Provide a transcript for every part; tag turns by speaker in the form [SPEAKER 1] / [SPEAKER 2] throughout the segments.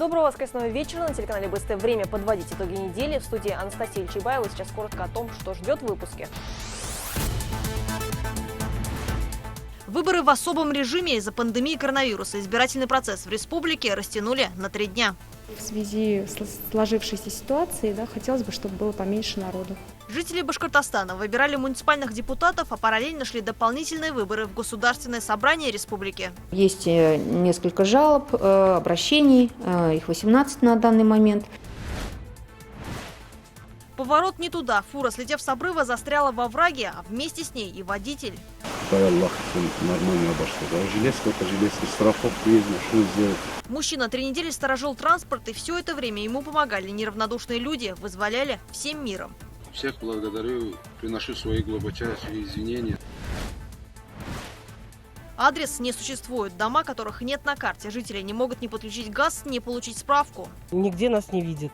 [SPEAKER 1] Доброго воскресного вечера. На телеканале БСТ время подводить итоги недели. В студии Анастасия Чайбаева. Сейчас коротко о том, что ждет в выпуске. Выборы в особом режиме из-за пандемии коронавируса. Избирательный процесс в республике растянули на 3 дня.
[SPEAKER 2] В связи с сложившейся ситуацией, хотелось бы, чтобы было поменьше народу.
[SPEAKER 1] Жители Башкортостана выбирали муниципальных депутатов, а параллельно шли дополнительные выборы в Государственное собрание республики.
[SPEAKER 3] Есть несколько жалоб, обращений, их 18 на данный момент.
[SPEAKER 1] Поворот не туда. Фура, слетев с обрыва, застряла во враге, а вместе с ней и водитель.
[SPEAKER 4] Аллах, нормально обошло. Железка, страховку есть, что сделать.
[SPEAKER 1] Мужчина 3 недели сторожил транспорт, и все это время ему помогали неравнодушные люди, вызволяли всем миром.
[SPEAKER 4] Всех благодарю, приношу свои глубочайшие извинения.
[SPEAKER 1] Адрес не существует. Дома, которых нет на карте. Жители не могут ни подключить газ, ни получить справку.
[SPEAKER 5] Нигде нас не видят.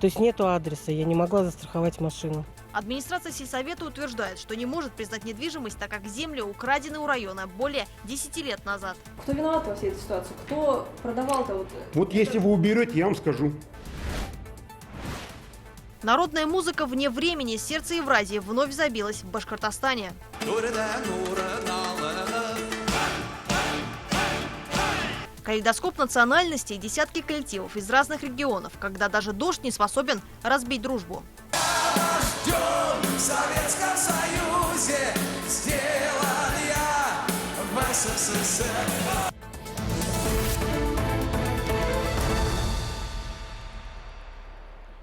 [SPEAKER 5] То есть нету адреса, я не могла застраховать машину.
[SPEAKER 1] Администрация сельсовета утверждает, что не может признать недвижимость, так как земли украдены у района более 10 лет назад.
[SPEAKER 6] Кто виноват во всей этой ситуации? Кто продавал-то?
[SPEAKER 7] Вот если вы уберете, я вам скажу.
[SPEAKER 1] Народная музыка вне времени. Сердце Евразии вновь забилось в Башкортостане. Калейдоскоп национальностей, десятки коллективов из разных регионов, когда даже дождь не способен разбить дружбу.
[SPEAKER 8] В Советском Союзе сделан я в СССР.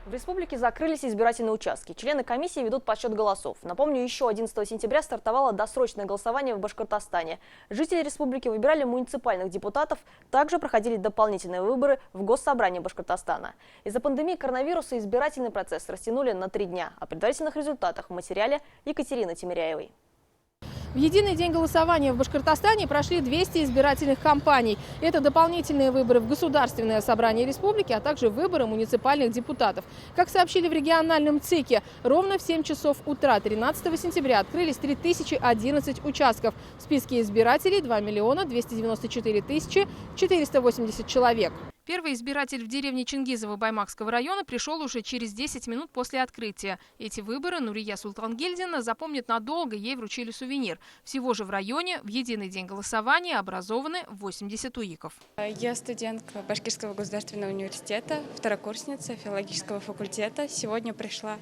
[SPEAKER 1] В республике закрылись избирательные участки. Члены комиссии ведут подсчет голосов. Напомню, еще 11 сентября стартовало досрочное голосование в Башкортостане. Жители республики выбирали муниципальных депутатов. Также проходили дополнительные выборы в Госсобрании Башкортостана. Из-за пандемии коронавируса избирательный процесс растянули на 3 дня. О предварительных результатах в материале Екатерины Тимиряевой.
[SPEAKER 9] В единый день голосования в Башкортостане прошли 200 избирательных кампаний. Это дополнительные выборы в Государственное собрание республики, а также выборы муниципальных депутатов. Как сообщили в региональном ЦИКе, ровно в 7 часов утра 13 сентября открылись 3011 участков. В списке избирателей 2 294 480 человек. Первый избиратель в деревне Чингизово Баймакского района пришел уже через 10 минут после открытия. Эти выборы Нурия Султангельдина запомнит надолго, ей вручили сувенир. Всего же в районе в единый день голосования образованы 80 УИКов.
[SPEAKER 2] Я студентка Башкирского государственного университета, второкурсница филологического факультета. Сегодня пришла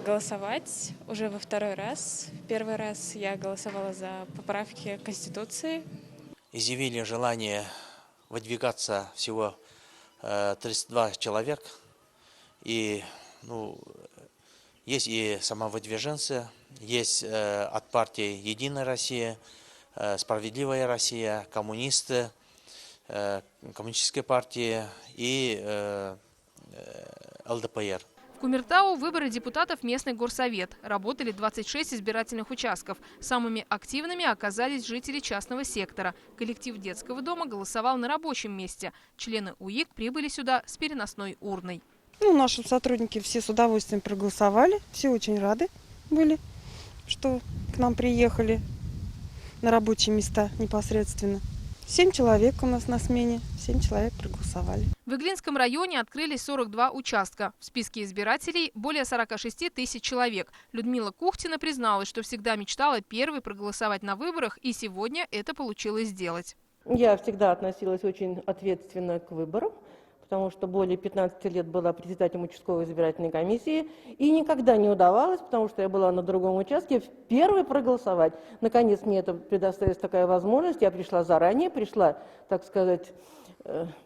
[SPEAKER 2] голосовать уже во 2-й раз. В 1-й раз я голосовала за поправки Конституции.
[SPEAKER 10] Изъявили желание выдвигаться всего 32 человек. И есть и самовыдвиженцы, есть от партии «Единая Россия», «Справедливая Россия», коммунисты, коммунистическая партия и ЛДПР. В Кумертау выборы депутатов местный горсовет. Работали 26 избирательных участков. Самыми активными оказались жители частного сектора. Коллектив детского дома голосовал на рабочем месте. Члены УИК прибыли сюда с переносной урной.
[SPEAKER 5] Наши сотрудники все с удовольствием проголосовали. Все очень рады были, что к нам приехали на рабочие места непосредственно. 7 человек у нас на смене, 7 человек проголосовали.
[SPEAKER 9] В Иглинском районе открылись 42 участка. В списке избирателей более 46 тысяч человек. Людмила Кухтина призналась, что всегда мечтала первой проголосовать на выборах, и сегодня это получилось сделать.
[SPEAKER 11] Я всегда относилась очень ответственно к выборам, потому что более 15 лет была председателем участковой избирательной комиссии, и никогда не удавалось, потому что я была на другом участке, первой проголосовать. Наконец мне это предоставилась такая возможность, я пришла заранее, так сказать,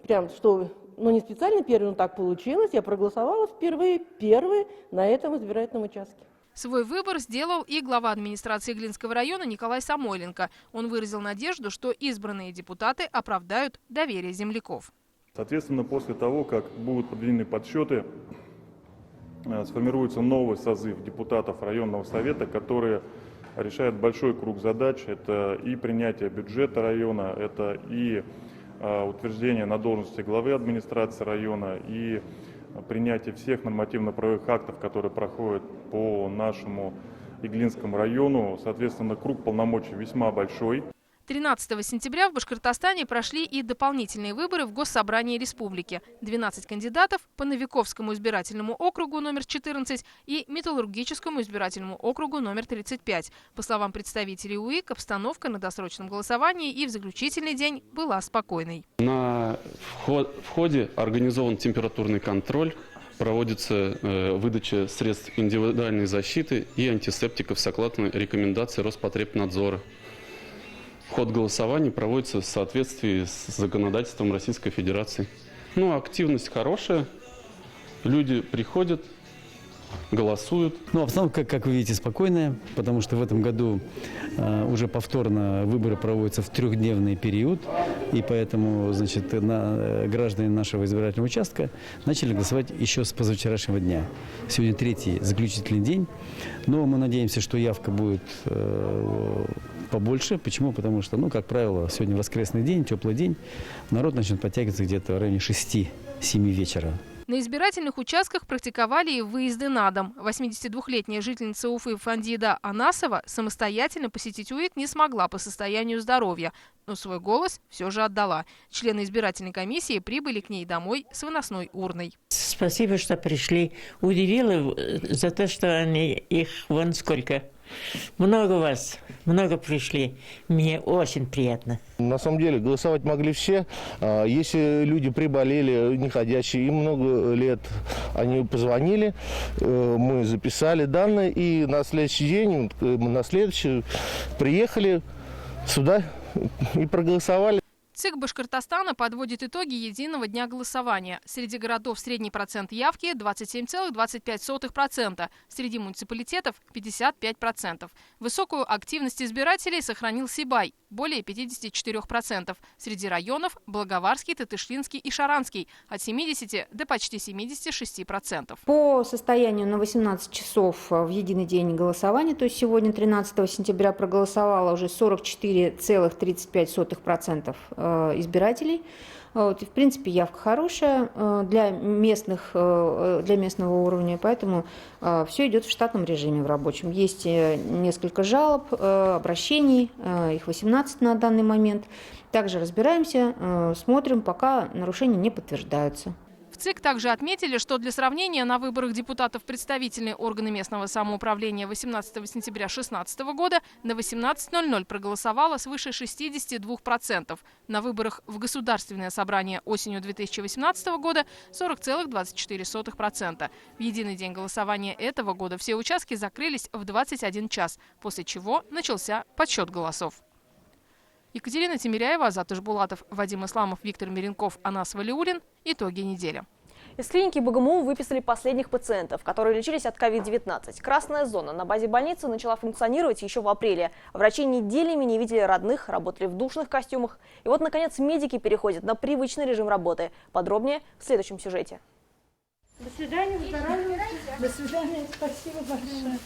[SPEAKER 11] прям что, не специально первой, но так получилось, я проголосовала впервые первой на этом избирательном участке.
[SPEAKER 9] Свой выбор сделал и глава администрации Иглинского района Николай Самойленко. Он выразил надежду, что избранные депутаты оправдают доверие земляков.
[SPEAKER 12] Соответственно, после того, как будут проведены подсчеты, сформируется новый созыв депутатов районного совета, которые решают большой круг задач. Это и принятие бюджета района, это и утверждение на должности главы администрации района, и принятие всех нормативно-правовых актов, которые проходят по нашему Иглинскому району. Соответственно, круг полномочий весьма большой.
[SPEAKER 9] 13 сентября в Башкортостане прошли и дополнительные выборы в Госсобрании республики. 12 кандидатов по Новиковскому избирательному округу номер 14 и Металлургическому избирательному округу номер 35. По словам представителей УИК, обстановка на досрочном голосовании и в заключительный день была спокойной.
[SPEAKER 13] На входе организован температурный контроль, проводится выдача средств индивидуальной защиты и антисептиков согласно рекомендации Роспотребнадзора. Ход голосования проводится в соответствии с законодательством Российской Федерации. Активность хорошая, люди приходят, голосуют.
[SPEAKER 14] Обстановка, как вы видите, спокойная, потому что в этом году уже повторно выборы проводятся в трехдневный период, и поэтому, граждане нашего избирательного участка начали голосовать еще с позавчерашнего дня. Сегодня третий заключительный день, но мы надеемся, что явка будет побольше. Почему? Потому что, как правило, сегодня воскресный день, теплый день, народ начнет подтягиваться где-то в районе 6-7 вечера.
[SPEAKER 9] На избирательных участках практиковали и выезды на дом. 82-летняя жительница Уфы Фандида Анасова самостоятельно посетить УИК не смогла по состоянию здоровья, но свой голос все же отдала. Члены избирательной комиссии прибыли к ней домой с выносной урной.
[SPEAKER 15] Спасибо, что пришли. Удивило за то, что их вон сколько. Много вас, много пришли. Мне очень приятно.
[SPEAKER 16] На самом деле голосовать могли все. Если люди приболели, неходящие, им много лет, они позвонили, мы записали данные, и на следующий день, приехали сюда и проголосовали.
[SPEAKER 9] ЦИК Башкортостана подводит итоги единого дня голосования. Среди городов средний процент явки – 27,25%, среди муниципалитетов – 55%. Высокую активность избирателей сохранил Сибай – более 54%. Среди районов – Благоварский, Тытышлинский и Шаранский – от 70 до почти 76%.
[SPEAKER 3] По состоянию на 18 часов в единый день голосования, то есть сегодня, 13 сентября, проголосовало уже 44,35% избирателей. В принципе, явка хорошая для местного уровня, поэтому все идет в штатном режиме, в рабочем. Есть несколько жалоб, обращений, их 18 на данный момент. Также разбираемся, смотрим, пока нарушения не подтверждаются.
[SPEAKER 9] В ЦИК также отметили, что для сравнения на выборах депутатов в представительные органы местного самоуправления 18 сентября 2016 года на 18:00 проголосовало свыше 62%. На выборах в Государственное собрание осенью 2018 года 40,24%. В единый день голосования этого года все участки закрылись в 21 час, после чего начался подсчет голосов. Екатерина Тимиряева, Азат Ишбулатов, Вадим Исламов, Виктор Миренков, Анас Валиуллин. Итоги недели.
[SPEAKER 1] Из клиники БГМУ выписали последних пациентов, которые лечились от COVID-19. Красная зона на базе больницы начала функционировать еще в апреле. Врачи неделями не видели родных, работали в душных костюмах. И вот, наконец, медики переходят на привычный режим работы. Подробнее в следующем сюжете.
[SPEAKER 17] До свидания, здоровья. До свидания, спасибо большое.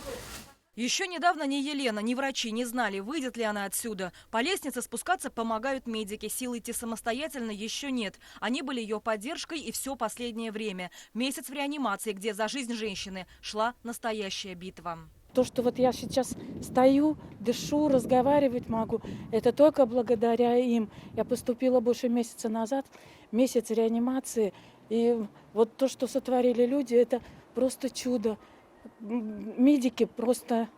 [SPEAKER 18] Еще недавно ни Елена, ни врачи не знали, выйдет ли она отсюда. По лестнице спускаться помогают медики. Сил идти самостоятельно еще нет. Они были ее поддержкой и все последнее время. Месяц в реанимации, где за жизнь женщины шла настоящая битва.
[SPEAKER 17] То, что вот я сейчас стою, дышу, разговаривать могу, это только благодаря им. Я поступила больше месяца назад, месяц реанимации. И вот то, что сотворили люди, это просто чудо. Медики просто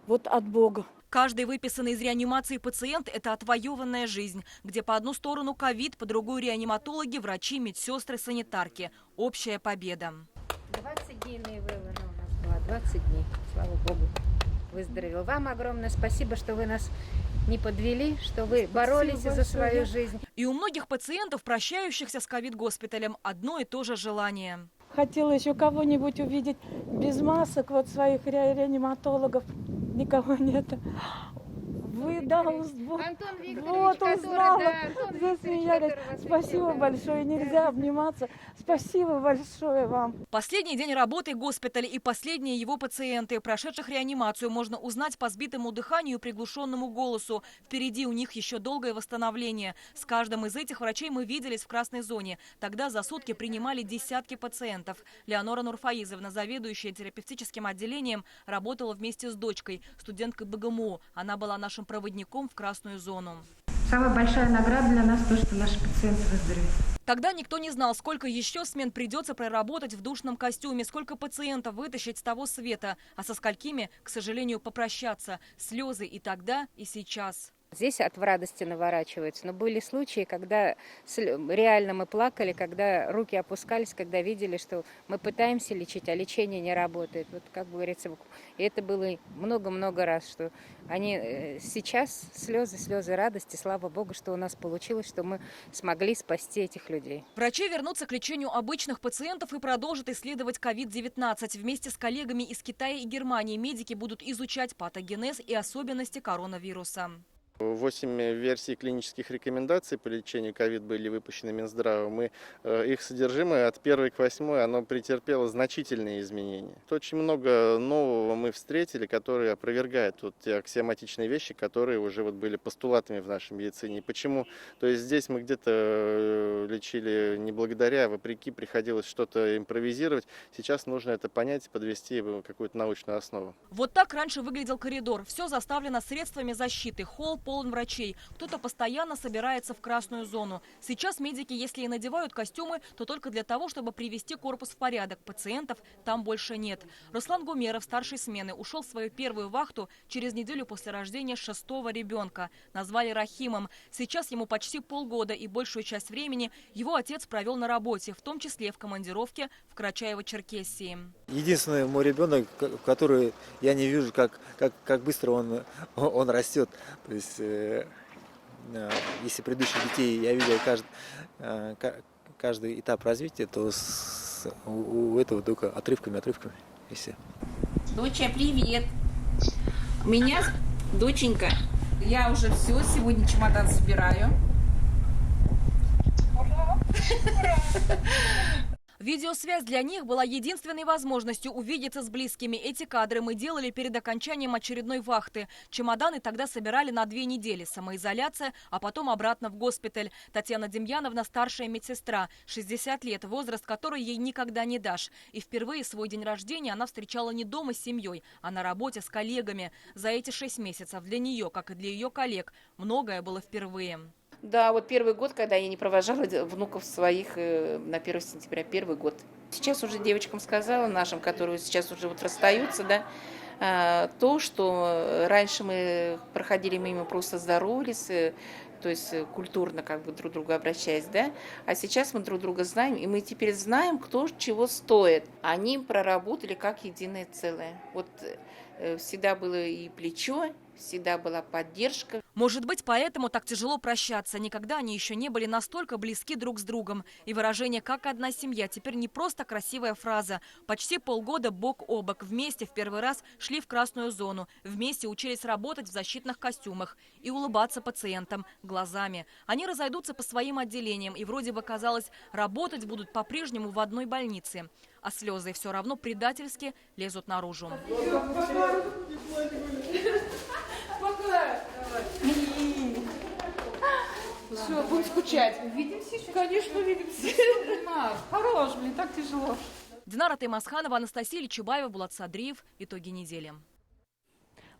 [SPEAKER 17] вот от Бога.
[SPEAKER 18] Каждый выписанный из реанимации пациент – это отвоеванная жизнь, где по одну сторону ковид, по другую реаниматологи, врачи, медсестры, санитарки. Общая победа.
[SPEAKER 19] 20-дневные выводы у нас было, 20 дней, слава Богу, выздоровел. Вам огромное спасибо, что вы нас не подвели, что вы боролись за свою жизнь.
[SPEAKER 18] И у многих пациентов, прощающихся с ковид-госпиталем, одно и то же желание.
[SPEAKER 17] Хотела еще кого-нибудь увидеть без масок, вот своих реаниматологов. Никого нет. Вы, да,
[SPEAKER 19] Антон Викторович,
[SPEAKER 17] вот узнала,
[SPEAKER 19] который, да,
[SPEAKER 17] засмеялись. Спасибо большое, нельзя обниматься. Спасибо большое вам.
[SPEAKER 18] Последний день работы госпиталя и последние его пациенты, прошедших реанимацию, можно узнать по сбитому дыханию и приглушенному голосу. Впереди у них еще долгое восстановление. С каждым из этих врачей мы виделись в красной зоне. Тогда за сутки принимали десятки пациентов. Леонора Нурфаизовна, заведующая терапевтическим отделением, работала вместе с дочкой, студенткой БГМУ. Она была нашим проводником в красную зону.
[SPEAKER 19] Самая большая награда для нас то, что наши пациенты выздоровеют.
[SPEAKER 18] Тогда никто не знал, сколько еще смен придется проработать в душном костюме, сколько пациентов вытащить с того света, а со сколькими, к сожалению, попрощаться. Слезы и тогда, и сейчас.
[SPEAKER 19] Здесь от радости наворачивается. Но были случаи, когда реально мы плакали, когда руки опускались, когда видели, что мы пытаемся лечить, а лечение не работает. Вот как говорится, и это было много-много раз, что они сейчас слезы радости, слава Богу, что у нас получилось, что мы смогли спасти этих людей.
[SPEAKER 18] Врачи вернутся к лечению обычных пациентов и продолжат исследовать COVID-19. Вместе с коллегами из Китая и Германии медики будут изучать патогенез и особенности коронавируса.
[SPEAKER 20] 8 версий клинических рекомендаций по лечению ковид были выпущены Минздравом, и их содержимое от 1 к 8 оно претерпело значительные изменения. Очень много нового мы встретили, которые опровергают те аксиоматичные вещи, которые уже были постулатами в нашей медицине. Почему? То есть здесь мы где-то лечили не благодаря, а вопреки, приходилось что-то импровизировать. Сейчас нужно это понять и подвести какую-то научную основу.
[SPEAKER 18] Вот так раньше выглядел коридор. Все заставлено средствами защиты. Холл полон врачей. Кто-то постоянно собирается в красную зону. Сейчас медики, если и надевают костюмы, то только для того, чтобы привести корпус в порядок. Пациентов там больше нет. Руслан Гумеров, старшей смены, ушел в свою первую вахту через неделю после рождения 6-го ребенка. Назвали Рахимом. Сейчас ему почти полгода, и большую часть времени его отец провел на работе, в том числе в командировке в Карачаево-Черкесии.
[SPEAKER 21] Единственный мой ребенок, который я не вижу, как быстро он растет. То есть, если предыдущих детей я видел каждый этап развития, то у этого только отрывками и все.
[SPEAKER 22] Доча, привет! У меня доченька. Я уже все, сегодня чемодан собираю.
[SPEAKER 18] Видеосвязь для них была единственной возможностью увидеться с близкими. Эти кадры мы делали перед окончанием очередной вахты. Чемоданы тогда собирали на 2 недели. Самоизоляция, а потом обратно в госпиталь. Татьяна Демьяновна – старшая медсестра. 60 лет, возраст которой ей никогда не дашь. И впервые свой день рождения она встречала не дома с семьей, а на работе с коллегами. За эти 6 месяцев для нее, как и для ее коллег, многое было впервые.
[SPEAKER 22] Да, вот первый год, когда я не провожала внуков своих на 1 сентября, первый год. Сейчас уже девочкам сказала, нашим, которые сейчас уже расстаются, да, то, что раньше мы проходили мимо, просто здоровались, то есть культурно друг к другу обращаясь, да, а сейчас мы друг друга знаем, и мы теперь знаем, кто чего стоит. Они проработали как единое целое. Вот всегда было и плечо, всегда была поддержка.
[SPEAKER 18] Может быть, поэтому так тяжело прощаться. Никогда они еще не были настолько близки друг с другом. И выражение «как одна семья» теперь не просто красивая фраза. Почти полгода бок о бок вместе в первый раз шли в красную зону. Вместе учились работать в защитных костюмах и улыбаться пациентам глазами. Они разойдутся по своим отделениям. И вроде бы казалось, работать будут по-прежнему в одной больнице. А слезы все равно предательски лезут наружу.
[SPEAKER 22] Все, будем скучать. Увидимся еще? Конечно, увидимся. Хорош, так тяжело.
[SPEAKER 18] Динара Таймасханова, Анастасия Личубаева, Булат Садриев. Итоги недели.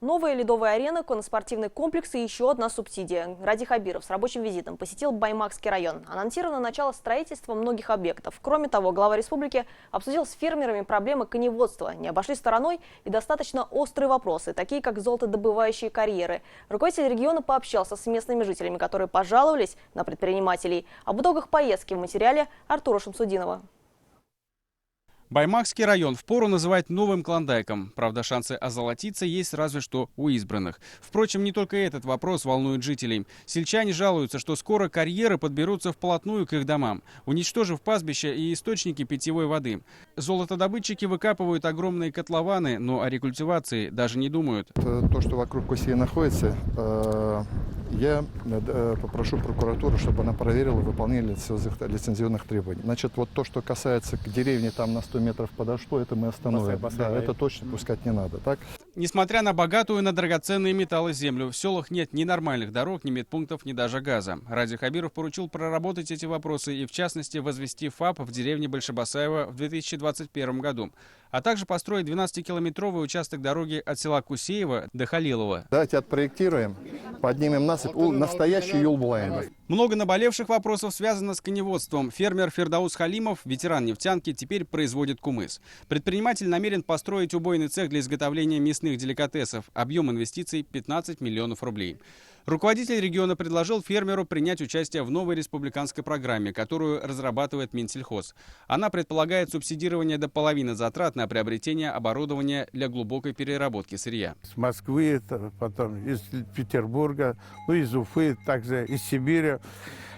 [SPEAKER 1] Новая ледовая арена, конноспортивный комплекс и еще одна субсидия. Ради Хабиров с рабочим визитом посетил Баймакский район. Анонсировано начало строительства многих объектов. Кроме того, глава республики обсудил с фермерами проблемы коневодства. Не обошли стороной и достаточно острые вопросы, такие как золотодобывающие карьеры. Руководитель региона пообщался с местными жителями, которые пожаловались на предпринимателей. Об итогах поездки в материале Артура Шамсудинова.
[SPEAKER 23] Баймакский район впору называть новым Клондайком. Правда, шансы озолотиться есть разве что у избранных. Впрочем, не только этот вопрос волнует жителей. Сельчане жалуются, что скоро карьеры подберутся вплотную к их домам, уничтожив пастбища и источники питьевой воды. Золотодобытчики выкапывают огромные котлованы, но о рекультивации даже не думают.
[SPEAKER 24] То, что вокруг Косии находится, я попрошу прокуратуру, чтобы она проверила выполнение лицензионных требований. Значит, вот то, что касается к деревне, там на 100 метров подошло, это мы остановим. Да, это точно пускать не надо. Так?
[SPEAKER 23] Несмотря на богатую на драгоценные металлы землю, в селах нет ни нормальных дорог, ни медпунктов, ни даже газа. Ради Хабиров поручил проработать эти вопросы и, в частности, возвести ФАП в деревне Большебасаево в 2021 году, а также построить 12-километровый участок дороги от села Кусеево до Халилова.
[SPEAKER 24] Давайте отпроектируем, поднимем насыпь, настоящий Юлбулаев.
[SPEAKER 23] Много наболевших вопросов связано с коневодством. Фермер Фирдаус Халимов, ветеран нефтянки, теперь производит кумыс. Предприниматель намерен построить убойный цех для изготовления мясных деликатесов. Объем инвестиций 15 миллионов рублей. Руководитель региона предложил фермеру принять участие в новой республиканской программе, которую разрабатывает Минсельхоз. Она предполагает субсидирование до половины затрат на приобретение оборудования для глубокой переработки сырья.
[SPEAKER 4] С Москвы, потом из Петербурга, из Уфы, также из Сибири.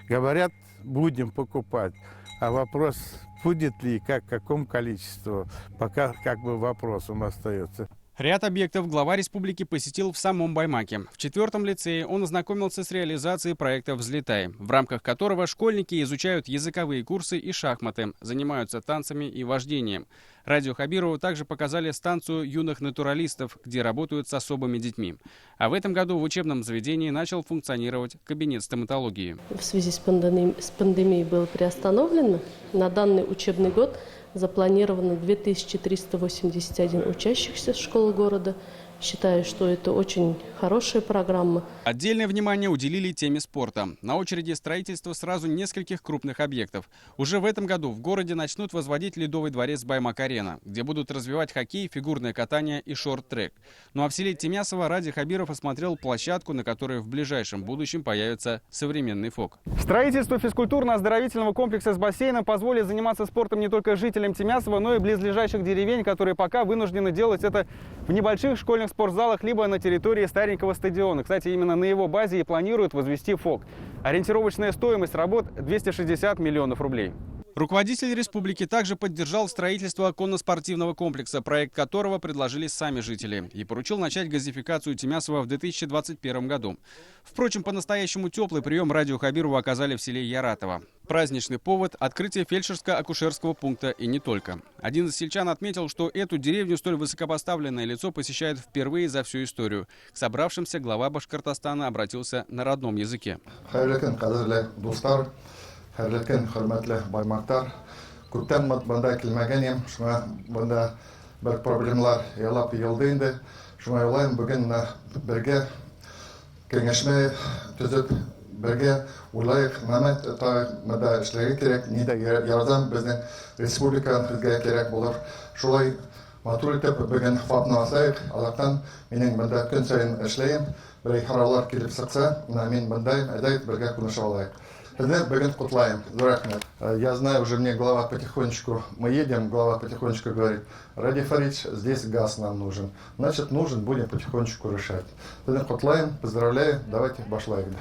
[SPEAKER 4] Говорят, будем покупать. А вопрос, будет ли и как, в каком количестве, пока вопросом остается.
[SPEAKER 23] Ряд объектов глава республики посетил в самом Баймаке. В 4-м лицее он ознакомился с реализацией проекта «Взлетай», в рамках которого школьники изучают языковые курсы и шахматы, занимаются танцами и вождением. Радио Хабирову также показали станцию юных натуралистов, где работают с особыми детьми. А в этом году в учебном заведении начал функционировать кабинет стоматологии.
[SPEAKER 6] В связи с пандемией был приостановлен. На данный учебный год запланировано 2381 учащихся школы города. Считаю, что это очень хорошая программа.
[SPEAKER 23] Отдельное внимание уделили теме спорта. На очереди строительство сразу нескольких крупных объектов. Уже в этом году в городе начнут возводить ледовый дворец Баймак-Арена, где будут развивать хоккей, фигурное катание и шорт-трек. Ну а в селе Тимясово Ради Хабиров осмотрел площадку, на которой в ближайшем будущем появится современный ФОК. Строительство физкультурно-оздоровительного комплекса с бассейном позволит заниматься спортом не только жителям Тимясова, но и близлежащих деревень, которые пока вынуждены делать это в небольших школьных спортзалах либо на территории старенького стадиона. Кстати, именно на его базе и планируют возвести ФОК. Ориентировочная стоимость работ 260 миллионов рублей. Руководитель республики также поддержал строительство конно-спортивного комплекса, проект которого предложили сами жители, и поручил начать газификацию Тимясова в 2021 году. Впрочем, по-настоящему теплый прием радио Хабирову оказали в селе Яратово. Праздничный повод – открытие фельдшерско-акушерского пункта и не только. Один из сельчан отметил, что эту деревню столь высокопоставленное лицо посещает впервые за всю историю. К собравшимся глава Башкортостана обратился на родном языке.
[SPEAKER 24] Хәрлекен, хөрмәтле баймактар, күптән монда килмәгән идем, шуңа монда бер проблемалар ялап йылды инде. Шуңа уйлыйм, бүген бергә киңәшмә төзеп, бергә уйлайык, монда эшләргә кирәк, нидә ярдәм безнең республикадан безгә кирәк булыр. Шулай матур итеп бүген ФАПны асайык, алардан минем монда көн саен эшләйм, бер харалар килеп сыкса, мин мондайым, әйдәгез бергә күнешә алайык. Я знаю, уже мне глава потихонечку, мы едем, глава потихонечку говорит, Ради Фаридович, здесь газ нам нужен. Значит, нужен, будем потихонечку решать. Поздравляю, давайте башлаем.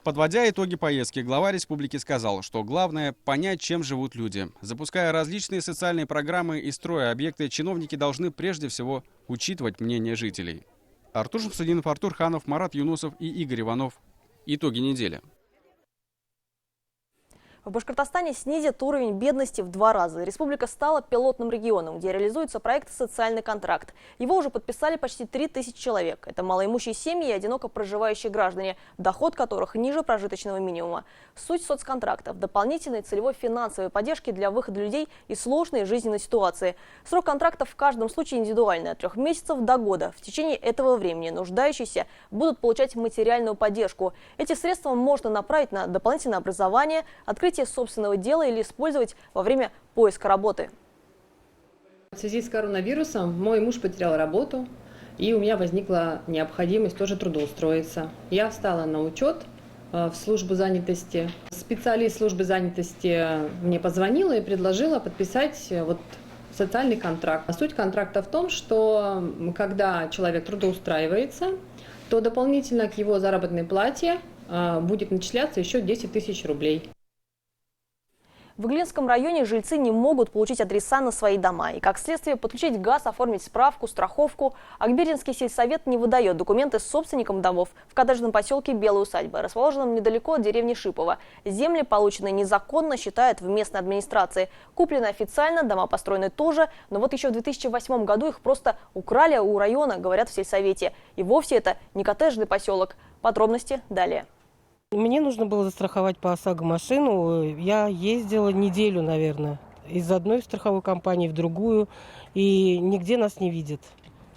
[SPEAKER 23] Подводя итоги поездки, глава республики сказал, что главное – понять, чем живут люди. Запуская различные социальные программы и строя объекты, чиновники должны прежде всего учитывать мнение жителей. Артур Шамсудинов, Артур Ханов, Марат Юнусов и Игорь Иванов. Итоги недели.
[SPEAKER 1] В Башкортостане снизят уровень бедности в 2 раза. Республика стала пилотным регионом, где реализуется проект «Социальный контракт». Его уже подписали почти 3000 человек. Это малоимущие семьи и одиноко проживающие граждане, доход которых ниже прожиточного минимума. Суть соцконтрактов – дополнительной целевой финансовой поддержки для выхода людей из сложной жизненной ситуации. Срок контрактов в каждом случае индивидуальный – от 3 месяцев до года. В течение этого времени нуждающиеся будут получать материальную поддержку. Эти средства можно направить на дополнительное образование, открытие собственного дела или использовать во время поиска работы.
[SPEAKER 7] В связи с коронавирусом мой муж потерял работу, и у меня возникла необходимость тоже трудоустроиться. Я встала на учет в службу занятости. Специалист службы занятости мне позвонила и предложила подписать социальный контракт. Суть контракта в том, что когда человек трудоустраивается, то дополнительно к его заработной плате будет начисляться еще 10 000 рублей.
[SPEAKER 1] В Иглинском районе жильцы не могут получить адреса на свои дома и, как следствие, подключить газ, оформить справку, страховку. Акбердинский сельсовет не выдает документы собственникам домов в коттеджном поселке Белая усадьба, расположенном недалеко от деревни Шипово. Земли, полученные незаконно, считают в местной администрации. Куплены официально, дома построены тоже, но вот еще в 2008 году их просто украли у района, говорят в сельсовете. И вовсе это не коттеджный поселок. Подробности далее.
[SPEAKER 2] Мне нужно было застраховать по ОСАГО машину. Я ездила неделю, наверное, из одной страховой компании в другую, и нигде нас не видят.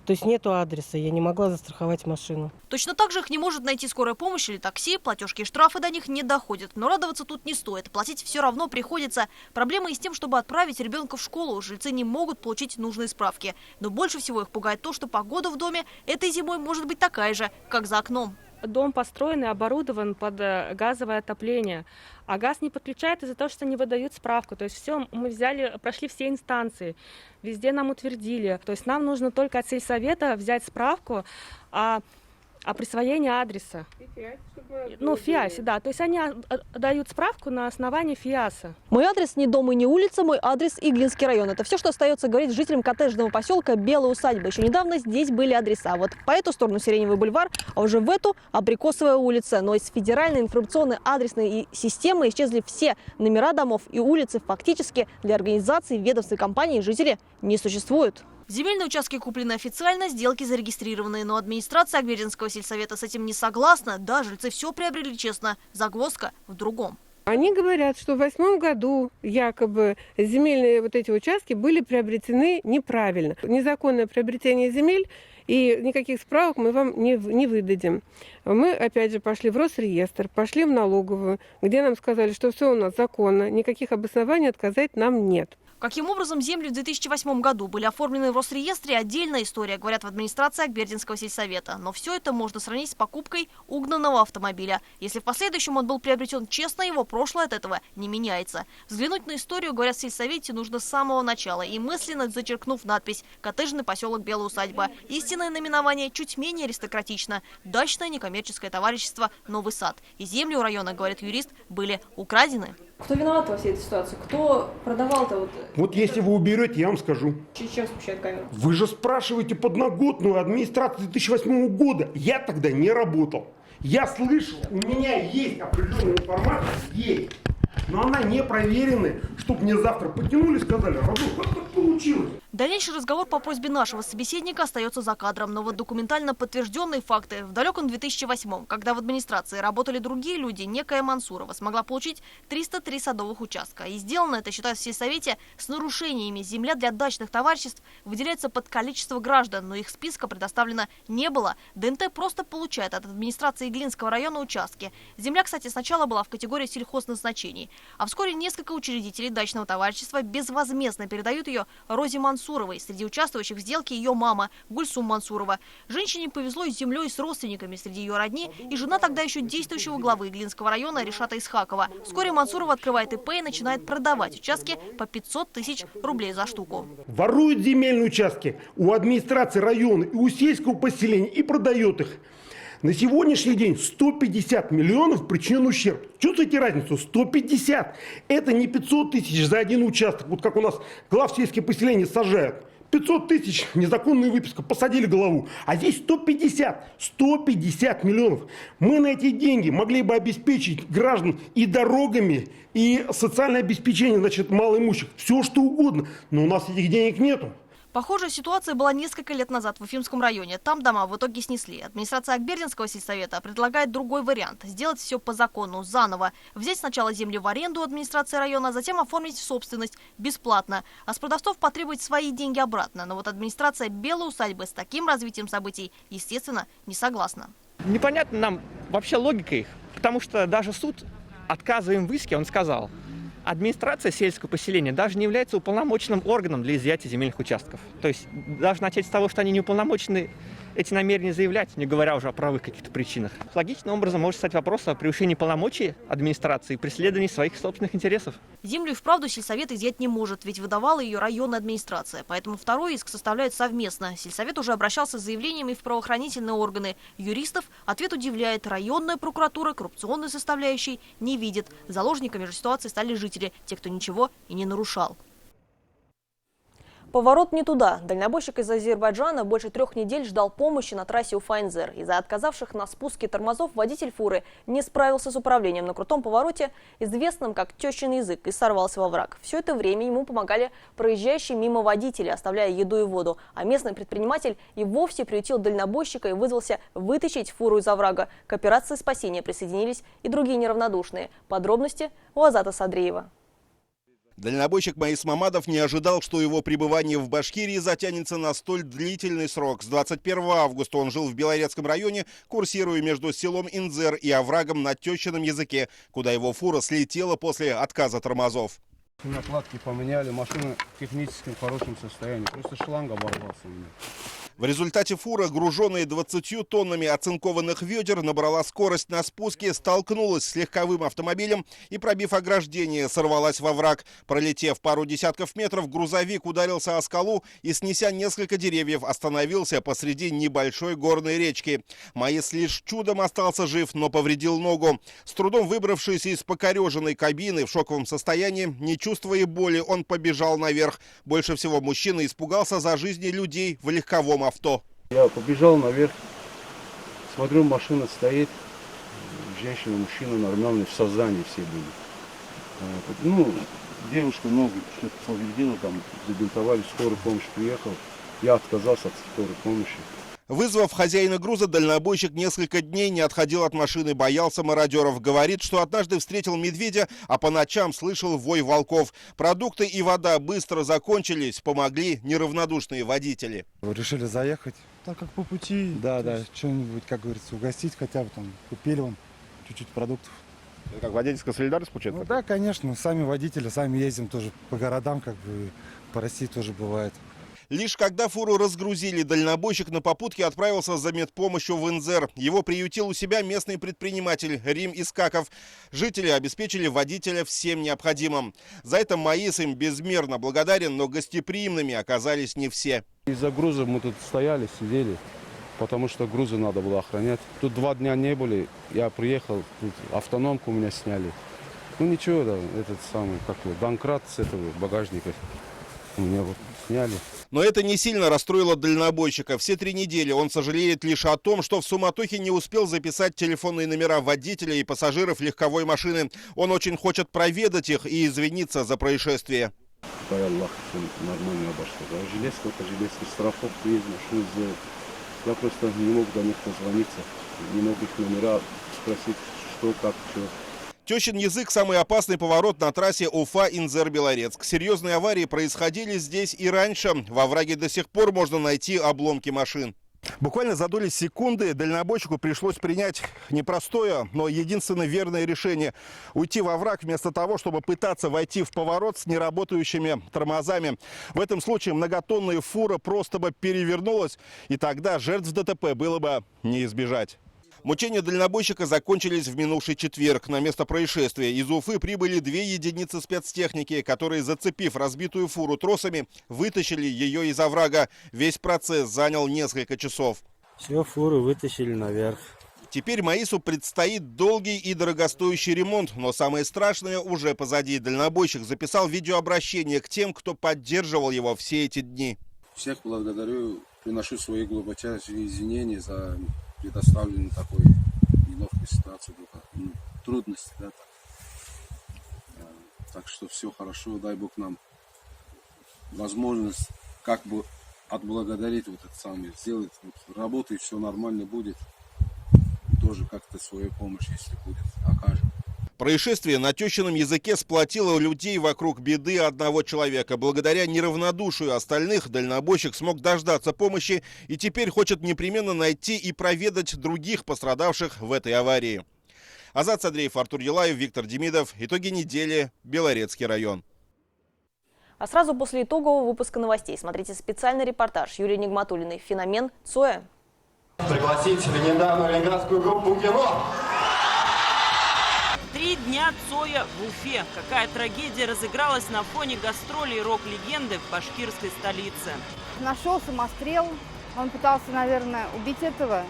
[SPEAKER 2] То есть нету адреса, я не могла застраховать машину.
[SPEAKER 18] Точно так же их не может найти скорая помощь или такси, платежки и штрафы до них не доходят. Но радоваться тут не стоит, платить все равно приходится. Проблема и с тем, чтобы отправить ребенка в школу. Жильцы не могут получить нужные справки. Но больше всего их пугает то, что погода в доме этой зимой может быть такая же, как за окном.
[SPEAKER 5] Дом построен и оборудован под газовое отопление, а газ не подключают из-за того, что не выдают справку. То есть все мы взяли, прошли все инстанции, везде нам утвердили. То есть нам нужно только от сельсовета взять справку о присвоении адреса. Ну, ФИАСе, да. То есть они дают справку на основании ФИАСа.
[SPEAKER 1] Мой адрес не дом и не улица, мой адрес Иглинский район. Это все, что остается говорить жителям коттеджного поселка Белая усадьба. Еще недавно здесь были адреса. Вот по эту сторону Сиреневый бульвар, а уже в эту Абрикосовая улица. Но из федеральной информационной адресной системы исчезли все номера домов и улицы. Фактически для организаций, ведомств и компаний жители не существуют.
[SPEAKER 18] Земельные участки куплены официально, сделки зарегистрированы, но администрация Акбердинского сельсовета с этим не согласна. Да, жильцы все приобрели честно, загвоздка в другом.
[SPEAKER 8] Они говорят, что в 2008 году якобы земельные вот эти участки были приобретены неправильно. Незаконное приобретение земель, и никаких справок мы вам не выдадим. Мы, опять же, пошли в Росреестр, пошли в налоговую, где нам сказали, что все у нас законно, никаких обоснований отказать нам нет.
[SPEAKER 18] Каким образом земли в 2008 году были оформлены в Росреестре – отдельная история, говорят в администрации Акбердинского сельсовета. Но все это можно сравнить с покупкой угнанного автомобиля. Если в последующем он был приобретен честно, его прошлое от этого не меняется. Взглянуть на историю, говорят в сельсовете, нужно с самого начала. И мысленно зачеркнув надпись «Коттеджный поселок Белая усадьба». Истинное наименование чуть менее аристократично – дачное некоммерческое товарищество «Новый сад». И земли у района, говорит юрист, были украдены.
[SPEAKER 1] Кто виноват во всей этой ситуации? Кто продавал-то?
[SPEAKER 10] Вот если вы уберете, я вам скажу.
[SPEAKER 1] Чем смущает камеру?
[SPEAKER 10] Вы же спрашиваете подноготную администрацию 2008 года. Я тогда не работал. Я слышал, у меня есть определенная информация, есть. Но она не проверенная, чтобы мне завтра потянули и сказали, Радух, как так получилось?
[SPEAKER 18] Дальнейший разговор по просьбе нашего собеседника остается за кадром. Но вот документально подтвержденные факты. В далеком 2008-м, когда в администрации работали другие люди, некая Мансурова смогла получить 303 садовых участка. И сделано это, считают в сельсовете, с нарушениями. Земля для дачных товариществ выделяется под количество граждан, но их списка предоставлено не было. ДНТ просто получает от администрации Иглинского района участки. Земля, кстати, сначала была в категории сельхозназначений. А вскоре несколько учредителей дачного товарищества безвозмездно передают ее Розе Мансуровой. Среди участвующих в сделке ее мама Гульсум Мансурова. Женщине повезло с землей и с родственниками среди ее родни и жена тогда еще действующего главы Иглинского района Ришата Исхакова. Вскоре Мансурова открывает ИП и начинает продавать участки по 500 тысяч рублей за штуку.
[SPEAKER 10] Ворует земельные участки у администрации района и у сельского поселения и продает их. На сегодняшний день 150 миллионов причинен ущерб. Чувствуете разницу? 150. Это не 500 тысяч за один участок. Вот как у нас глав сельских поселений сажают. 500 тысяч, незаконная выписка, посадили голову. А здесь 150. 150 миллионов. Мы на эти деньги могли бы обеспечить граждан и дорогами, и социальное обеспечение, значит, малоимущих. Все что угодно. Но у нас этих денег нету.
[SPEAKER 18] Похожая ситуация была несколько лет назад в Уфимском районе. Там дома в итоге снесли. Администрация Акбердинского сельсовета предлагает другой вариант – сделать все по закону, заново. Взять сначала земли в аренду администрации района, а затем оформить в собственность бесплатно. А с продавцов потребовать свои деньги обратно. Но вот администрация Белой усадьбы с таким развитием событий, естественно, не согласна.
[SPEAKER 25] Непонятна нам вообще логика их, потому что даже суд, отказывая им в иске, он сказал – администрация сельского поселения даже не является уполномоченным органом для изъятия земельных участков. То есть даже начать с того, что они не уполномочены эти намерения заявлять, не говоря уже о правовых каких-то причинах. Логичным образом может стать вопрос о превышении полномочий администрации и преследовании своих собственных интересов.
[SPEAKER 1] Землю и вправду сельсовет изъять не может, ведь выдавала ее районная администрация. Поэтому второй иск составляют совместно. Сельсовет уже обращался с заявлениями в правоохранительные органы. Юристов ответ удивляет. Районная прокуратура коррупционной составляющей не видит. Заложниками же ситуации стали жители, те, кто ничего и не нарушал. Поворот не туда. Дальнобойщик из Азербайджана больше 3 недель ждал помощи на трассе Уфа-Инзер. Из-за отказавших на спуске тормозов водитель фуры не справился с управлением на крутом повороте, известном как тещин язык, и сорвался во враг. Все это время ему помогали проезжающие мимо водители, оставляя еду и воду. А местный предприниматель и вовсе приютил дальнобойщика и вызвался вытащить фуру из оврага. К операции спасения присоединились и другие неравнодушные. Подробности у Азата Садреева.
[SPEAKER 11] Дальнобойщик Маис Мамадов не ожидал, что его пребывание в Башкирии затянется на столь длительный срок. С 21 августа он жил в Белорецком районе, курсируя между селом Инзер и оврагом на тещином языке, куда его фура слетела после отказа тормозов.
[SPEAKER 12] Накладки поменяли, машина в технически хорошем состоянии, просто шланг оборвался у меня.
[SPEAKER 11] В результате фура, груженная 20 тоннами оцинкованных ведер, набрала скорость на спуске, столкнулась с легковым автомобилем и, пробив ограждение, сорвалась во враг. Пролетев пару десятков метров, грузовик ударился о скалу и, снеся несколько деревьев, остановился посреди небольшой горной речки. Маис лишь чудом остался жив, но повредил ногу. С трудом выбравшись из покореженной кабины в шоковом состоянии, не чувствуя боли, он побежал наверх. Больше всего мужчина испугался за жизни людей в легковом авто.
[SPEAKER 12] Я побежал наверх, смотрю, машина стоит, женщина, мужчина нормальные, в сознании все были. Ну, девушка ногу что-то повредила, там забинтовали, скорая помощь приехала. Я отказался от скорой помощи.
[SPEAKER 11] Вызвав хозяина груза, дальнобойщик несколько дней не отходил от машины, боялся мародеров. Говорит, что однажды встретил медведя, а по ночам слышал вой волков. Продукты и вода быстро закончились, помогли неравнодушные водители.
[SPEAKER 13] Решили заехать, так как по пути, да, что-нибудь, как говорится, угостить хотя бы, там, купили вам чуть-чуть продуктов.
[SPEAKER 11] Это как водительская солидарность получается?
[SPEAKER 13] Ну, да, конечно, сами водители, сами ездим тоже по городам, как бы по России тоже бывает.
[SPEAKER 11] Лишь когда фуру разгрузили, дальнобойщик на попутке отправился за медпомощью в Инзер. Его приютил у себя местный предприниматель Рим Искаков. Жители обеспечили водителя всем необходимым. За это Маис им безмерно благодарен, но гостеприимными оказались не все.
[SPEAKER 12] Из-за груза мы тут стояли, сидели, потому что грузы надо было охранять. Тут 2 дня не были, я приехал, тут автономку у меня сняли. Ну ничего, да, этот самый, домкрат с этого багажника у меня вот сняли.
[SPEAKER 11] Но это не сильно расстроило дальнобойщика. Все 3 недели он сожалеет лишь о том, что в суматохе не успел записать телефонные номера водителя и пассажиров легковой машины. Он очень хочет проведать их и извиниться за происшествие.
[SPEAKER 12] Дай Аллах, все нормально обошлось. А железки, страховку есть, машину сделать. Я просто не мог до них позвониться, не мог их номера спросить, что, как, что.
[SPEAKER 11] Тещин язык – самый опасный поворот на трассе Уфа-Инзер-Белорецк. Серьезные аварии происходили здесь и раньше. Во овраге до сих пор можно найти обломки машин. Буквально за доли секунды дальнобойщику пришлось принять непростое, но единственно верное решение – уйти во овраг вместо того, чтобы пытаться войти в поворот с неработающими тормозами. В этом случае многотонная фура просто бы перевернулась, и тогда жертв ДТП было бы не избежать. Мучения дальнобойщика закончились в минувший четверг. На место происшествия из Уфы прибыли 2 единицы спецтехники, которые, зацепив разбитую фуру тросами, вытащили ее из оврага. Весь процесс занял несколько часов.
[SPEAKER 12] Все, фуру вытащили наверх.
[SPEAKER 11] Теперь Маису предстоит долгий и дорогостоящий ремонт, но самое страшное уже позади. Дальнобойщик записал видеообращение к тем, кто поддерживал его все эти дни.
[SPEAKER 14] Всех благодарю, приношу свои глубочайшие извинения за предоставленную такой неловкую ситуацию, трудности. Да, так что все хорошо, дай Бог нам возможность как бы отблагодарить вот это самое, сделать вот работу, и все нормально будет. Тоже как-то свою помощь, если будет, окажем.
[SPEAKER 11] Происшествие на тещином языке сплотило людей вокруг беды одного человека. Благодаря неравнодушию остальных дальнобойщик смог дождаться помощи и теперь хочет непременно найти и проведать других пострадавших в этой аварии. Азат Садреев, Артур Елаев, Виктор Демидов. Итоги недели. Белорецкий район.
[SPEAKER 1] А сразу после итогового выпуска новостей смотрите специальный репортаж Юлии Нигматуллиной «Феномен Цоя».
[SPEAKER 3] Пригласить легендарную ленинградскую группу «Кино».
[SPEAKER 9] 3 дня Цоя в Уфе. Какая трагедия разыгралась на фоне гастролей рок-легенды в башкирской столице.
[SPEAKER 15] Нашел самострел. Он пытался, наверное, убить этого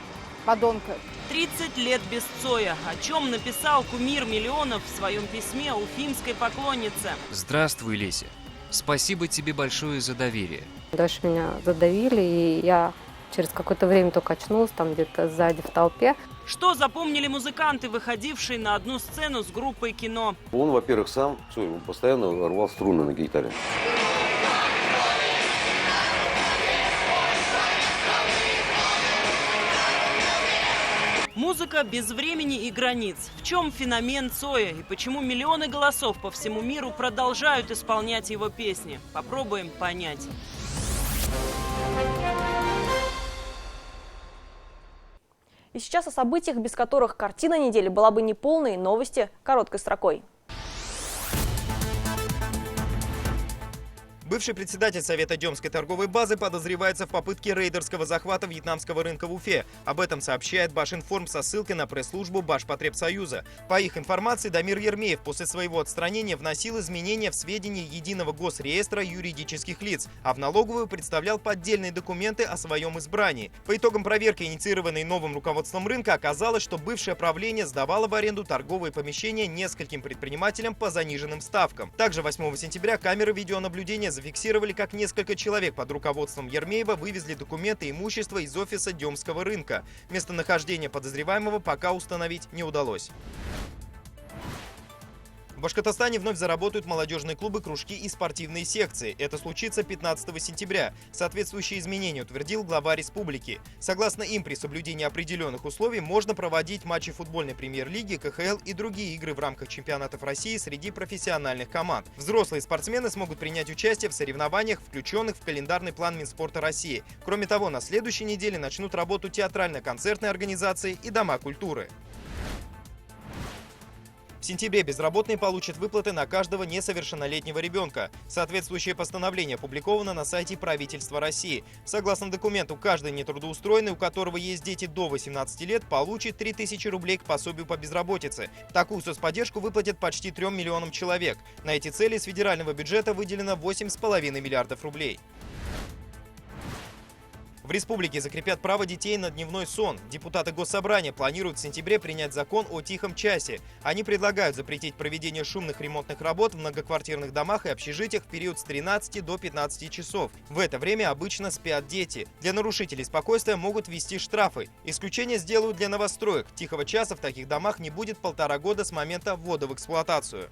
[SPEAKER 15] подонка.
[SPEAKER 9] 30 лет без Цоя. О чем написал кумир миллионов в своем письме уфимской поклоннице.
[SPEAKER 16] Здравствуй, Леся. Спасибо тебе большое за доверие.
[SPEAKER 17] Дальше меня задавили, и я через какое-то время только очнулась, там где-то сзади в толпе.
[SPEAKER 9] Что запомнили музыканты, выходившие на одну сцену с группой «Кино»?
[SPEAKER 26] Он, во-первых, сам он постоянно рвал струны на гитаре.
[SPEAKER 9] Музыка без времени и границ. В чем феномен Цоя и почему миллионы голосов по всему миру продолжают исполнять его песни? Попробуем понять.
[SPEAKER 1] И сейчас о событиях, без которых картина недели была бы неполной, новости короткой строкой.
[SPEAKER 27] Бывший председатель Совета Демской торговой базы подозревается в попытке рейдерского захвата вьетнамского рынка в Уфе. Об этом сообщает Башинформ со ссылкой на пресс-службу Башпотребсоюза. По их информации, Дамир Ермеев после своего отстранения вносил изменения в сведения Единого госреестра юридических лиц, а в налоговую представлял поддельные документы о своем избрании. По итогам проверки, инициированной новым руководством рынка, оказалось, что бывшее правление сдавало в аренду торговые помещения нескольким предпринимателям по заниженным ставкам. Также 8 сентября камеры видеонаблюдения зафиксировали, как несколько человек под руководством Ермеева вывезли документы и имущество из офиса Демского рынка. Местонахождение подозреваемого пока установить не удалось. В Башкортостане вновь заработают молодежные клубы, кружки и спортивные секции. Это случится 15 сентября. Соответствующие изменения утвердил глава республики. Согласно им, при соблюдении определенных условий можно проводить матчи футбольной премьер-лиги, КХЛ и другие игры в рамках чемпионатов России среди профессиональных команд. Взрослые спортсмены смогут принять участие в соревнованиях, включенных в календарный план Минспорта России. Кроме того, на следующей неделе начнут работу театрально-концертные организации и дома культуры. В сентябре безработные получат выплаты на каждого несовершеннолетнего ребенка. Соответствующее постановление опубликовано на сайте правительства России. Согласно документу, каждый нетрудоустроенный, у которого есть дети до 18 лет, получит 3000 рублей к пособию по безработице. Такую соцподдержку выплатят почти 3 миллионам человек. На эти цели из федерального бюджета выделено 8,5 миллиардов рублей. В республике закрепят право детей на дневной сон. Депутаты Госсобрания планируют в сентябре принять закон о тихом часе. Они предлагают запретить проведение шумных ремонтных работ в многоквартирных домах и общежитиях в период с 13 до 15 часов. В это время обычно спят дети. Для нарушителей спокойствия могут ввести штрафы. Исключение сделают для новостроек. Тихого часа в таких домах не будет 1,5 года с момента ввода в эксплуатацию.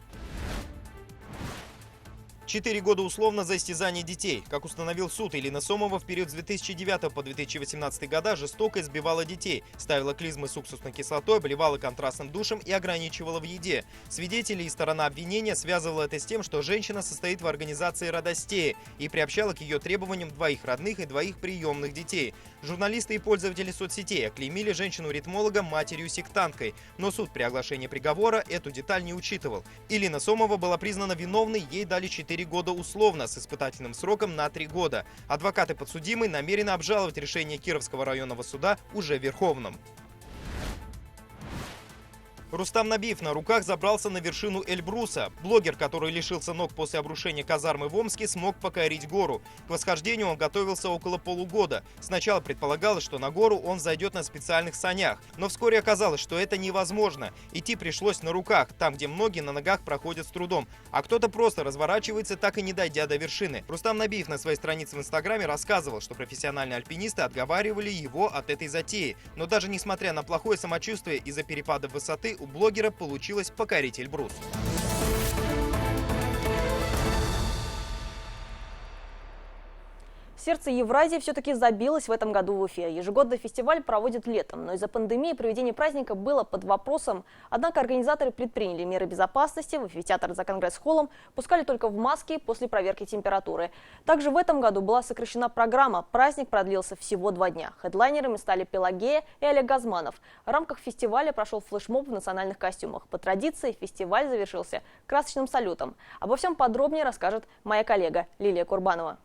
[SPEAKER 27] 4 года условно за истязание детей. Как установил суд, Илина Сомова в период с 2009 по 2018 года жестоко избивала детей, ставила клизмы с уксусной кислотой, обливала контрастным душем и ограничивала в еде. Свидетели и сторона обвинения связывала это с тем, что женщина состоит в организации «Радостея» и приобщала к ее требованиям 2 родных и 2 приемных детей. Журналисты и пользователи соцсетей оклеймили женщину-ритмолога матерью-сектанткой, но суд при оглашении приговора эту деталь не учитывал. Илина Сомова была признана виновной, ей дали 4 года условно с испытательным сроком на 3 года. Адвокаты подсудимой намерены обжаловать решение Кировского районного суда уже в Верховном. Рустам Набиев на руках забрался на вершину Эльбруса. Блогер, который лишился ног после обрушения казармы в Омске, смог покорить гору. К восхождению он готовился около полугода. Сначала предполагалось, что на гору он зайдет на специальных санях. Но вскоре оказалось, что это невозможно. Идти пришлось на руках, там, где многие на ногах проходят с трудом. А кто-то просто разворачивается, так и не дойдя до вершины. Рустам Набиев на своей странице в Инстаграме рассказывал, что профессиональные альпинисты отговаривали его от этой затеи. Но даже несмотря на плохое самочувствие из-за перепадов высоты, у блогера получилось покорить Эльбрус.
[SPEAKER 1] Сердце Евразии все-таки забилось в этом году в Уфе. Ежегодный фестиваль проводят летом, но из-за пандемии проведение праздника было под вопросом. Однако организаторы предприняли меры безопасности. В амфитеатр за Конгресс-холлом пускали только в маске после проверки температуры. Также в этом году была сокращена программа. Праздник продлился всего 2 дня. Хедлайнерами стали Пелагея и Олег Газманов. В рамках фестиваля прошел флешмоб в национальных костюмах. По традиции фестиваль завершился красочным салютом. Обо всем подробнее расскажет моя коллега Лилия Курбанова.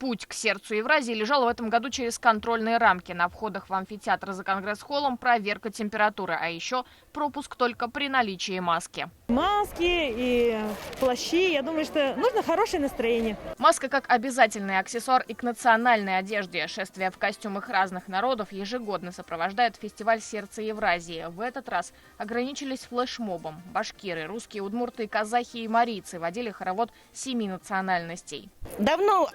[SPEAKER 4] Путь к сердцу Евразии лежал в этом году через контрольные рамки. На входах в амфитеатр за Конгресс-холлом проверка температуры, а еще пропуск только при наличии маски.
[SPEAKER 6] Маски и плащи. Я думаю, что нужно хорошее настроение.
[SPEAKER 4] Маска как обязательный аксессуар и к национальной одежде. Шествие в костюмах разных народов ежегодно сопровождает фестиваль «Сердце Евразии». В этот раз ограничились флешмобом. Башкиры, русские, удмурты, казахи и марийцы водили хоровод 7 национальностей.
[SPEAKER 19] Давно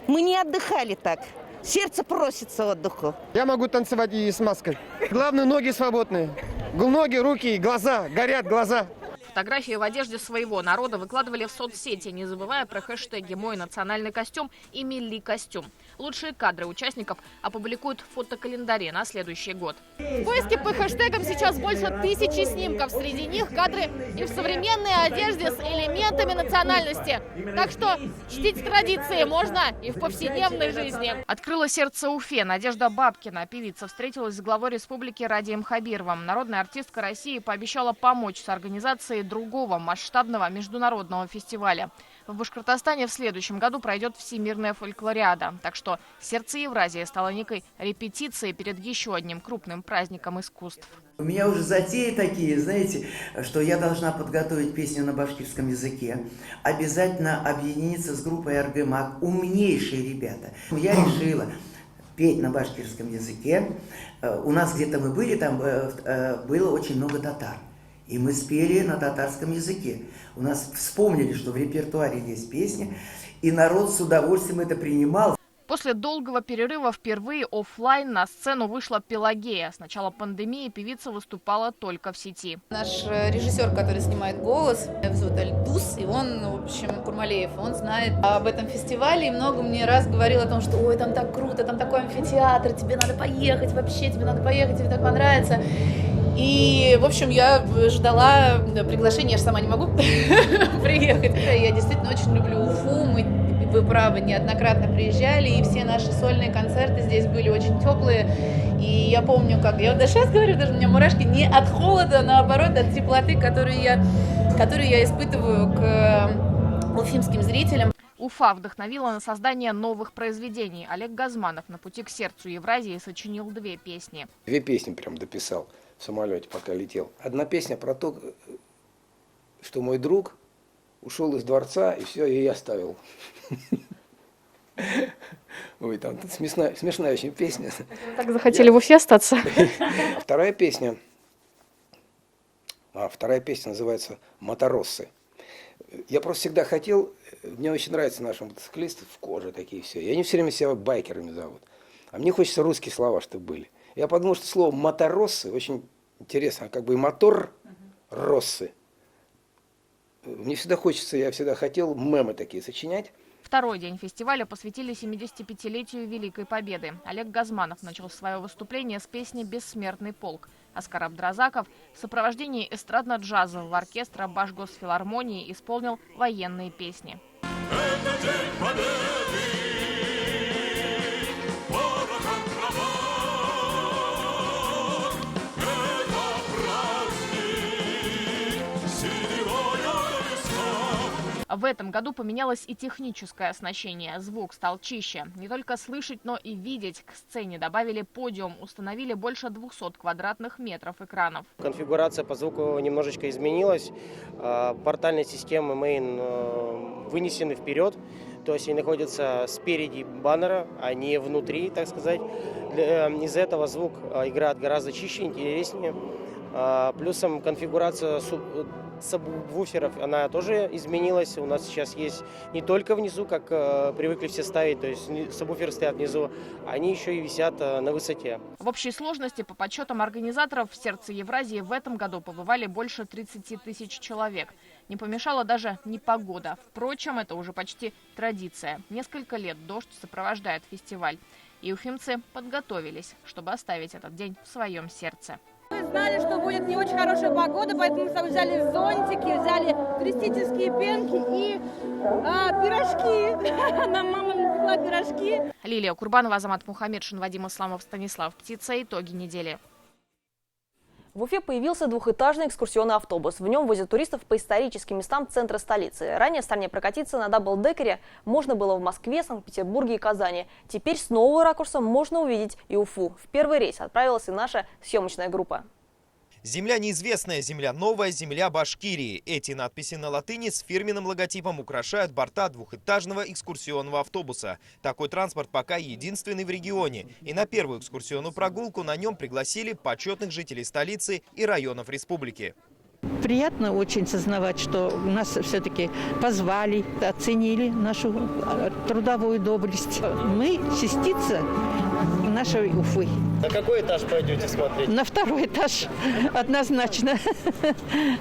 [SPEAKER 19] мы не отдыхали так. Сердце просится отдыху.
[SPEAKER 20] Я могу танцевать и с маской. Главное, ноги свободные. Ноги, руки, глаза. Горят глаза.
[SPEAKER 4] Фотографии в одежде своего народа выкладывали в соцсети, не забывая про хэштеги «Мой национальный костюм» и «Милли костюм». Лучшие кадры участников опубликуют в фотокалендаре на следующий год.
[SPEAKER 21] В поиске по хэштегам сейчас больше 1000 снимков. Среди них кадры и в современной одежде с элементами национальности. Так что чтить традиции можно и в повседневной жизни.
[SPEAKER 4] Открыла сердце Уфе. Надежда Бабкина, певица, встретилась с главой республики Радием Хабировым. Народная артистка России пообещала помочь с организацией другого масштабного международного фестиваля. В Башкортостане в следующем году пройдет Всемирная фольклориада. Так что сердце Евразии стало некой репетицией перед еще одним крупным праздником искусств.
[SPEAKER 22] У меня уже затеи такие, знаете, что я должна подготовить песню на башкирском языке. Обязательно объединиться с группой Аргымак. Умнейшие ребята. Я решила петь на башкирском языке. У нас где-то мы были, там было очень много татар. И мы спели на татарском языке. У нас вспомнили, что в репертуаре есть песни, и народ с удовольствием это принимал.
[SPEAKER 4] После долгого перерыва впервые офлайн на сцену вышла Пелагея. С начала пандемии певица выступала только в сети.
[SPEAKER 24] Наш режиссер, который снимает голос, его зовут Альдус, и он, в общем, Курмалеев, он знает об этом фестивале и много мне раз говорил о том, что ой, там так круто, там такой амфитеатр, тебе надо поехать вообще, тебе надо поехать, тебе так понравится. И, в общем, я ждала приглашения, я же сама не могу приехать. Я действительно очень люблю Уфу, вы правы, неоднократно приезжали, и все наши сольные концерты здесь были очень теплые. И я помню, как, я вот даже сейчас говорю, даже у меня мурашки не от холода, а наоборот, от теплоты, которую я испытываю к уфимским зрителям.
[SPEAKER 4] Уфа вдохновила на создание новых произведений. Олег Газманов на пути к сердцу Евразии сочинил 2 песни.
[SPEAKER 28] 2 песни прям дописал в самолете, пока летел. Одна песня про то, что мой друг ушел из дворца, и все, и я оставил. Ой, там смешная очень песня.
[SPEAKER 4] Так захотели в Уфе остаться?
[SPEAKER 28] Вторая песня называется «Мотороссы». Я просто всегда хотел, мне очень нравятся наши мотоциклисты в коже такие все, и они все время себя байкерами зовут. А мне хочется русские слова, чтобы были. Я подумал, что слово «мотороссы» очень интересно, как бы и мотор-россы. Мне всегда хочется, я всегда хотел мемы такие сочинять.
[SPEAKER 4] Второй день фестиваля посвятили 75-летию Великой Победы. Олег Газманов начал свое выступление с песни «Бессмертный полк». Оскар Абдразаков в сопровождении эстрадно-джазового оркестра Башгосфилармонии исполнил военные песни.
[SPEAKER 29] Это день победы.
[SPEAKER 4] В этом году поменялось и техническое оснащение. Звук стал чище. Не только слышать, но и видеть. К сцене добавили подиум, установили больше 200 квадратных метров экранов.
[SPEAKER 30] Конфигурация по звуку немножечко изменилась. Портальные системы Main вынесены вперед. То есть они находятся спереди баннера, а не внутри, так сказать. Из-за этого звук играет гораздо чище, интереснее. Плюсом конфигурация сабвуферов, она тоже изменилась. У нас сейчас есть не только внизу, как привыкли все ставить, то есть сабвуферы стоят внизу, они еще и висят на высоте.
[SPEAKER 4] В общей сложности, по подсчетам организаторов, в сердце Евразии в этом году побывали больше 30 тысяч человек. Не помешала даже непогода. Впрочем, это уже почти традиция. Несколько лет дождь сопровождает фестиваль. И уфимцы подготовились, чтобы оставить этот день в своем сердце.
[SPEAKER 21] Мы знали, что будет не очень хорошая погода, поэтому мы с собой взяли зонтики, взяли туристические пенки и пирожки. Нам мама напекла пирожки.
[SPEAKER 4] Лилия Курбанова, Азамат Мухаммедшин, Вадим Исламов, Станислав Птица. Итоги недели.
[SPEAKER 1] В Уфе появился двухэтажный экскурсионный автобус. В нем возят туристов по историческим местам центра столицы. Ранее в стране прокатиться на даблдекере можно было в Москве, Санкт-Петербурге и Казани. Теперь с нового ракурса можно увидеть и Уфу. В первый рейс отправилась и наша съемочная группа.
[SPEAKER 27] Земля неизвестная, земля новая, земля Башкирии. Эти надписи на латыни с фирменным логотипом украшают борта двухэтажного экскурсионного автобуса. Такой транспорт пока единственный в регионе. И на первую экскурсионную прогулку на нем пригласили почетных жителей столицы и районов республики.
[SPEAKER 2] Приятно очень сознавать, что нас все-таки позвали, оценили нашу трудовую доблесть. Мы частица нашей Уфы.
[SPEAKER 5] На какой этаж пойдете смотреть?
[SPEAKER 2] На второй этаж, однозначно.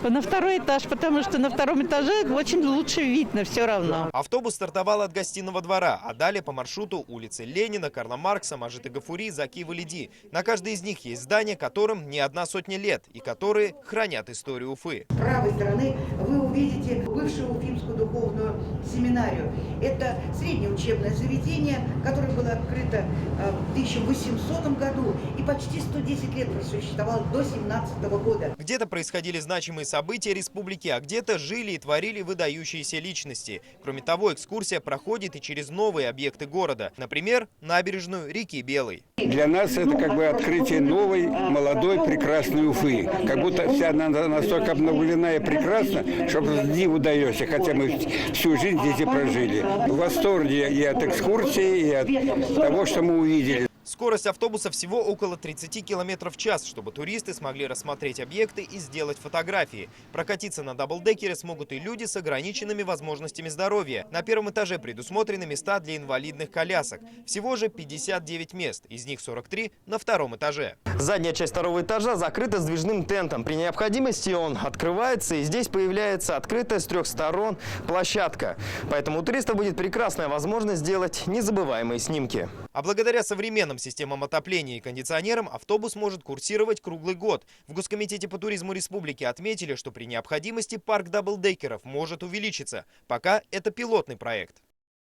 [SPEAKER 2] На второй этаж, потому что на втором этаже очень лучше видно все равно.
[SPEAKER 27] Автобус стартовал от гостиного двора, а далее по маршруту улицы Ленина, Карла Маркса, Мажита Гафури, Заки Валиди. На каждой из них есть здания, которым не одна сотня лет и которые хранят историю Уфы.
[SPEAKER 7] С правой стороны вы увидите бывшую Уфимскую духовную семинарию. Это среднее учебное заведение, которое было открыто в 1800 году и почти 110 лет просуществовало до 17 года.
[SPEAKER 27] Где-то происходили значимые события республики, а где-то жили и творили выдающиеся личности. Кроме того, экскурсия проходит и через новые объекты города. Например, набережную реки Белой.
[SPEAKER 8] Для нас это как бы открытие новой, молодой, прекрасной Уфы. Как будто вся она настолько обновлена и прекрасна, что просто диву даешься, хотя мы всю жизнь здесь и прожили. В восторге и от экскурсии, и от того, что мы увидели.
[SPEAKER 27] Скорость автобуса всего около 30 км в час, чтобы туристы смогли рассмотреть объекты и сделать фотографии. Прокатиться на даблдекере смогут и люди с ограниченными возможностями здоровья. На первом этаже предусмотрены места для инвалидных колясок. Всего же 59 мест, из них 43 на втором этаже.
[SPEAKER 5] Задняя часть второго этажа закрыта сдвижным тентом. При необходимости он открывается, и здесь появляется открытая с 3 сторон площадка. Поэтому у туристов будет прекрасная возможность сделать незабываемые снимки.
[SPEAKER 27] А благодаря современным системам отопления и кондиционерам автобус может курсировать круглый год. В Госкомитете по туризму республики отметили, что при необходимости парк даблдекеров может увеличиться. Пока это пилотный проект.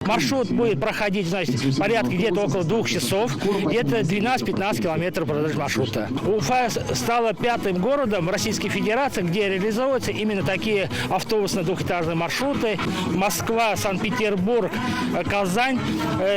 [SPEAKER 10] Маршрут будет проходить, значит, порядка где-то около 2 часов, где-то 12-15 километров продолжительность маршрута. Уфа стала 5-м городом Российской Федерации, где реализовываются именно такие автобусные двухэтажные маршруты. Москва, Санкт-Петербург, Казань.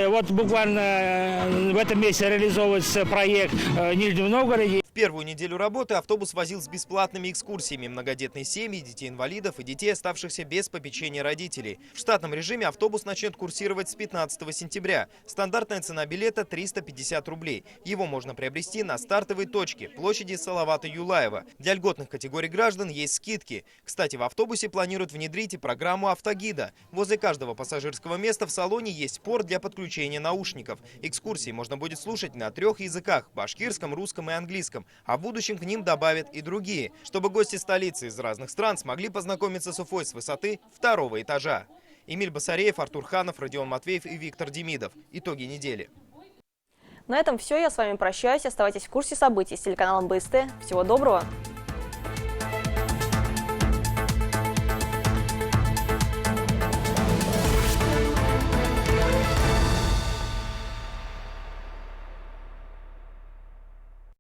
[SPEAKER 10] Вот буквально в этом месяце реализовывается проект в Нижнем Новгороде.
[SPEAKER 27] В первую неделю работы автобус возил с бесплатными экскурсиями многодетные семьи, детей-инвалидов и детей, оставшихся без попечения родителей. В штатном режиме автобус начнет курсировать с 15 сентября. Стандартная цена билета – 350 рублей. Его можно приобрести на стартовой точке – площади Салавата Юлаева. Для льготных категорий граждан есть скидки. Кстати, в автобусе планируют внедрить и программу автогида. Возле каждого пассажирского места в салоне есть порт для подключения наушников. Экскурсии можно будет слушать на 3 языках – башкирском, русском и английском. А в будущем к ним добавят и другие, чтобы гости столицы из разных стран смогли познакомиться с Уфой с высоты 2-го этажа. Эмиль Басареев, Артур Ханов, Родион Матвеев и Виктор Демидов. Итоги недели.
[SPEAKER 1] На этом все. Я с вами прощаюсь. Оставайтесь в курсе событий с телеканалом БСТ. Всего доброго.